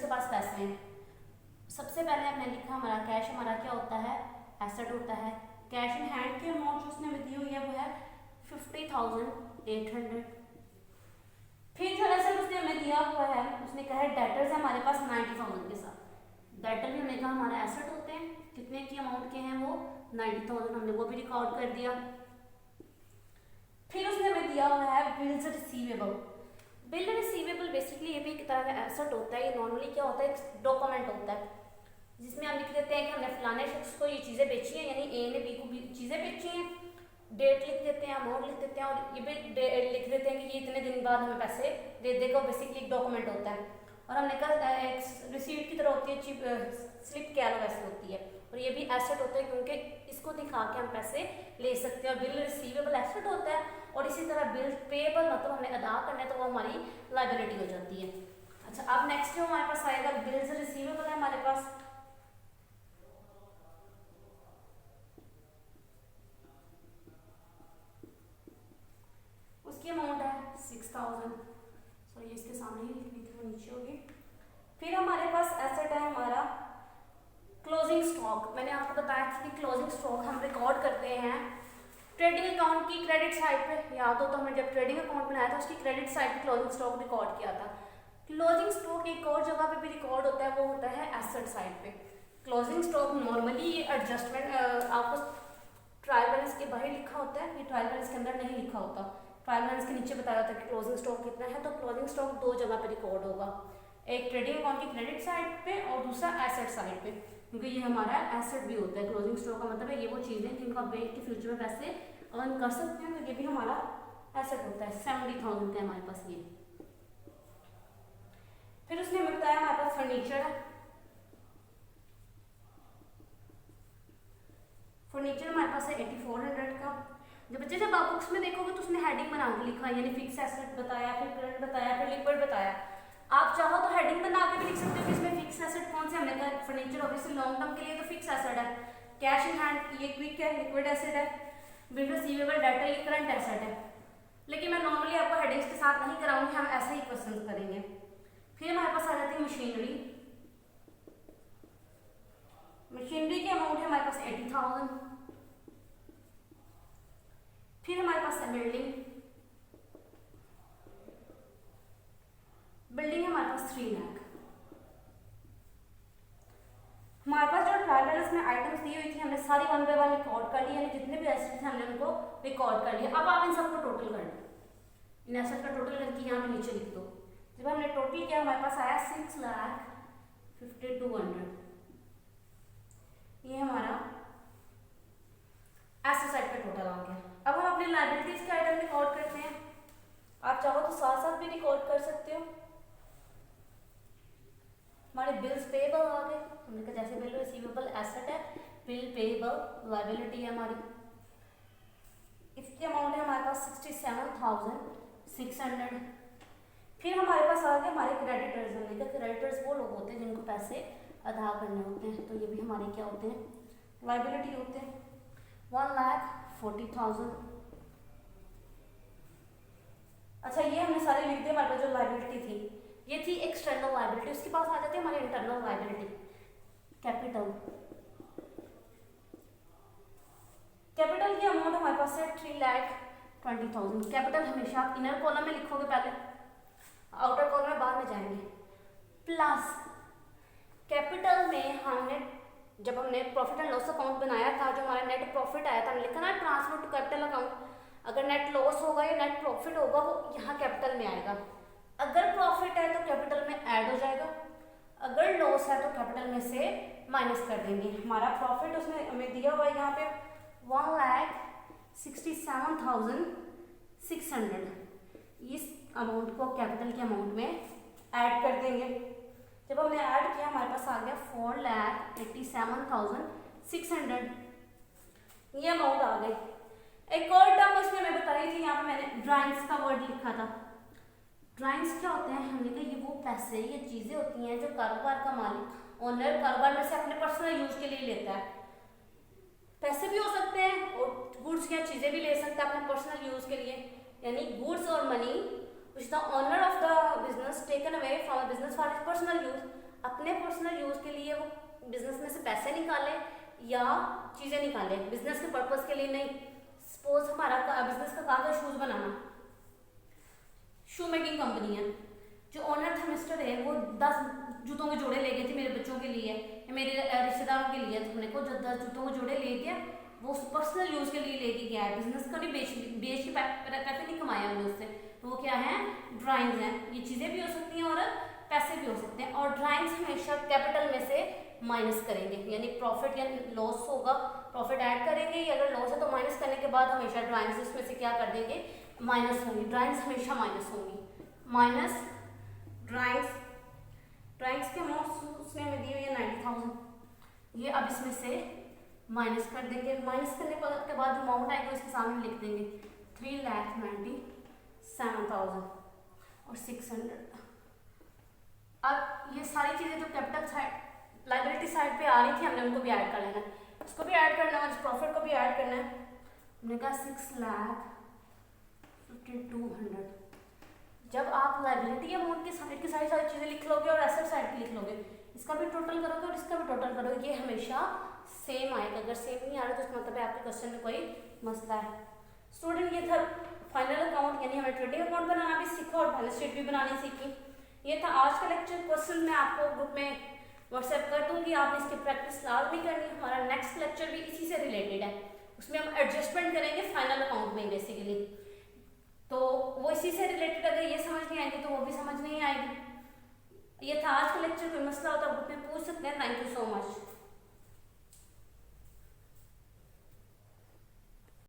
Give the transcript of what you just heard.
उसके पास पैसे हैं। सबसे पहले हमने लिखा हमारा कैश हमारा क्या होता है, एसेट होता है। कैश इन हैंड की अमाउंट जो उसने दी हुई है वो है 50,800। फिर जो एसेट उसने हमें दिया हुआ है, उसने कहा है डेटर्स है हमारे पास 90,000 के साथ। डेटर भी हमने कहा हमारा एसेट होते हैं, कितने की अमाउंट के हैं वो 90,000, हमने वो भी रिकॉर्ड कर दिया। फिर उसने हमें दिया हुआ है bills receivable. Bill receivable basically ये भी एक तरह का एसेट होता है। ये नॉर्मली क्या होता है, एक डॉक्यूमेंट होता है जिसमें हम लिख देते हैं कि हमने फलाने शख्स को ये चीज़ें बेची हैं, यानी ए ने बी को भी चीज़ें बेची हैं, डेट लिख देते हैं, अमाउंट लिख देते हैं, और ये भी लिख देते हैं कि ये इतने दिन बाद हमें पैसे दे देगा। बेसिकली एक डॉक्यूमेंट होता है। और हमने कहा एक रिसीट की तरह होती है, स्लिप कह लो वैसे होती है, और ये भी एसेट होता है क्योंकि इसको दिखा के हम पैसे ले सकते हैं। और बिल रिसीवेबल एसेट होता है, और इसी तरह बिल पेएबल मतलब हमने अदा करना है तो वो हमारी लायबिलिटी हो जाती है। अच्छा, अब नेक्स्ट जो हमारे पास आएगा बिल्स रिसीवेबल है हमारे पास। उसकी अमाउंट है 6,000। सॉरी, इसके सामने ही लिखनी थी, वो नीचे होगी। फिर हमारे पास एसेट है हमारा क्लोजिंग स्टॉक। मैंने आपको बताया था कि क्लोजिंग स्टॉक हम रिकॉर्ड करते हैं ट्रेडिंग अकाउंट की क्रेडिट साइड पे। याद हो तो हमने जब ट्रेडिंग अकाउंट बनाया था उसकी क्रेडिट साइड पे क्लोजिंग स्टॉक रिकॉर्ड किया था। क्लोजिंग स्टॉक एक और जगह पे भी रिकॉर्ड होता है, वो होता है एसेट साइड पे। क्लोजिंग स्टॉक नॉर्मली ये एडजस्टमेंट आपको ट्रायल बैलेंस के बाहर लिखा होता है, ये ट्रायल बैलेंस के अंदर नहीं लिखा होता। ट्रायल बैलेंस के नीचे बताया होता है कि क्लोजिंग स्टॉक कितना है। तो क्लोजिंग स्टॉक दो जगह पे रिकॉर्ड होगा, एक ट्रेडिंग अकाउंट की क्रेडिट साइड पे और दूसरा एसेट साइड पे, क्योंकि ये हमारा एसेट भी होता है। क्लोजिंग स्टॉक का मतलब है ये वो चीज़ें जिनको आप बेच के फ्यूचर में पैसे अर्न कर सकते हैं, तो ये भी हमारा एसेट होता है। 70,000 का हमारे पास ये। फिर उसने हमें बताया हमारे पास फर्नीचर है। फर्नीचर हमारे पास है 8400 का। जब आप बुक्स में देखोगे तो उसने हेडिंग बना के लिखा है, यानी फिक्स एसेट बताया, फिर करंट बताया, फिर लिक्विड बताया। आप चाहो तो हेडिंग बना के भी लिख सकते हो कि इसमें फिक्स एसेट कौन से। हमने कहा फर्नीचर ऑब्वियसली लॉन्ग टर्म के लिए तो फिक्स एसेट है। कैश इन हैंड ये क्विक है, लिक्विड एसेट है। बिल रिसीवेबल डेटा ये करंट एसेट है। लेकिन मैं नॉर्मली आपको हेडिंग्स के साथ नहीं कराऊंगी, हम ऐसे ही क्वेश्चन करेंगे। फिर हमारे पास आ जाती है मशीनरी। मशीनरी की अमाउंट है हमारे पास 80,000। फिर हमारे पास है बिल्डिंग। बिल्डिंग है हमारे पास 3 लाख। हमारे पास जो ट्रायल बैलेंस में आइटम्स दी हुई थी हमने सारी 1 बाय 1 रिकॉर्ड कर ली, यानी जितने भी एसेट्स हैं हमने उनको रिकॉर्ड कर लिया। अब आप इन सबको टोटल कर लो, इन एसेट का टोटल करके यहाँ पे नीचे लिख दो। जब हमने टोटल किया हमारे पास आया 6,52,100। ये हमारा एसेट साइड का टोटल आ गया। अब हम अपनी लायबिलिटीज के आइटम रिकॉर्ड करते हैं। आप चाहो तो साथ साथ भी रिकॉर्ड कर सकते हो। हमारे बिल्स पेएबल आ गए। हमने कहा जैसे बिल रिसीवेबल एसेट है, बिल पेएबल लायबिलिटी है हमारी। इसकी अमाउंट है हमारे पास 67,600। फिर हमारे पास आ गए हमारे क्रेडिटर्स। हमने कहा क्रेडिटर्स वो लोग होते हैं जिनको पैसे अदा करने होते हैं, तो ये भी हमारे क्या होते हैं, लायबिलिटी होते हैं। 1,40,000। अच्छा, ये हमने सारे लिख दिए। हमारे पास जो लायबिलिटी थी ये थी एक्सटर्नल लायबिलिटी। उसके पास आ जाती है हमारी इंटरनल लायबिलिटी। कैपिटल की अमाउंट हमारे पास है 3,20,000। कैपिटल हमेशा आप इनर कॉलम में लिखोगे, पहले आउटर कॉलम में बाद में जाएंगे। प्लस कैपिटल में जब हमने प्रॉफिट एंड लॉस अकाउंट बनाया था, जो हमारा नेट प्रॉफिट आया था, हमने लिखा ना ट्रांसफर टू कैपिटल अकाउंट। अगर नेट लॉस होगा या नेट प्रॉफिट होगा वो यहाँ कैपिटल में आएगा। अगर प्रॉफिट है तो कैपिटल में ऐड हो जाएगा, अगर लॉस है तो कैपिटल में से माइनस कर देंगे। हमारा प्रॉफिट उसने हमें दिया हुआ है यहाँ पे 1,67,600। इस अमाउंट को कैपिटल के अमाउंट में ऐड कर देंगे। जब हमने ऐड किया हमारे पास आ गया 4,87,600। ये अमाउंट आ गई। एक और टर्म उसने हमें बताई थी, यहाँ पे मैंने ड्राइंग्स का वर्ड लिखा था। ड्राइंग्स क्या होते हैं, हमने कहा ये वो पैसे, ये चीज़ें होती हैं जो कारोबार का मालिक ओनर कारोबार में से अपने पर्सनल यूज के लिए लेता है। पैसे भी हो सकते हैं और गुड्स या चीज़ें भी ले सकता है अपने पर्सनल यूज के लिए, यानी गुड्स और money which the owner of the business taken away from a business for his personal use। अपने पर्सनल यूज़ के लिए वो बिजनेस में से पैसे निकाले या चीज़ें निकाले, बिजनेस के पर्पज़ के लिए नहीं। सपोज हमारा बिजनेस का काम है शूज़ बनाना, शू मेकिंग कंपनी है, जो ओनर था मिस्टर है वो 10 जूतों के जोड़े ले गए थे मेरे बच्चों के लिए, मेरे रिश्तेदारों के लिए, तो हमने को जो 10 जूतों के जोड़े ले दिया, वो पर्सनल यूज़ के लिए लेके गया है, बिजनेस का नहीं, बेच के पैसे नहीं कमाया हमने उससे। तो वो क्या है, ड्राइंग्स हैं। ये चीज़ें भी हो सकती हैं और पैसे भी हो सकते हैं। और ड्राइंग्स हमेशा कैपिटल में से माइनस करेंगे, यानी प्रॉफिट या लॉस होगा, प्रॉफिट ऐड करेंगे, या अगर लॉस है तो माइनस करने के बाद हमेशा ड्राइंग्स इसमें से क्या कर देंगे, माइनस होंगी। ड्राइंग्स हमेशा माइनस होंगी, माइनस ड्राइंग्स के अमाउंट उसने हमें दी हुई है 90,000, ये अब इसमें से माइनस कर देंगे। माइनस करने के बाद जो अमाउंट आएगा उसके सामने लिख देंगे 3,97,600। अब ये सारी चीज़ें जो कैपिटल साइड, लाइबिलिटी साइड पे आ रही थी, हमने उनको भी ऐड कर लेना है, इसको भी ऐड करना है, प्रॉफिट को भी ऐड करना है। हमने कहा 6,52,100। जब आप लाइबिलिटी अमाउंट की साइड की सारी चीज़ें लिख लोगे और एसेट साइड की लिख लोगे, इसका भी टोटल करोगे और इसका भी टोटल करोगे, ये हमेशा सेम आएगा। अगर सेम नहीं आ रहा तो इसका मतलब है आपके क्वेश्चन में कोई मसला है। स्टूडेंट, ये था फाइनल अकाउंट, यानी हमें ट्रेडिंग अकाउंट बनाना भी सीखा और बैलेंस शीट भी बनानी सीखी। ये था आज का लेक्चर। क्वेश्चन मैं आपको ग्रुप में व्हाट्सएप कर दूंगी, आप इसकी प्रैक्टिस लाजमी करनी। हमारा नेक्स्ट लेक्चर भी इसी से रिलेटेड है, उसमें हम एडजस्टमेंट करेंगे फाइनल अकाउंट में बेसिकली, तो वो इसी से रिलेटेड। अगर ये समझ नहीं आएगी तो वो भी समझ नहीं आएगी। ये था आज का लेक्चर। कोई मसला हो तो आप ग्रुप में पूछ सकते हैं। Thank you so much.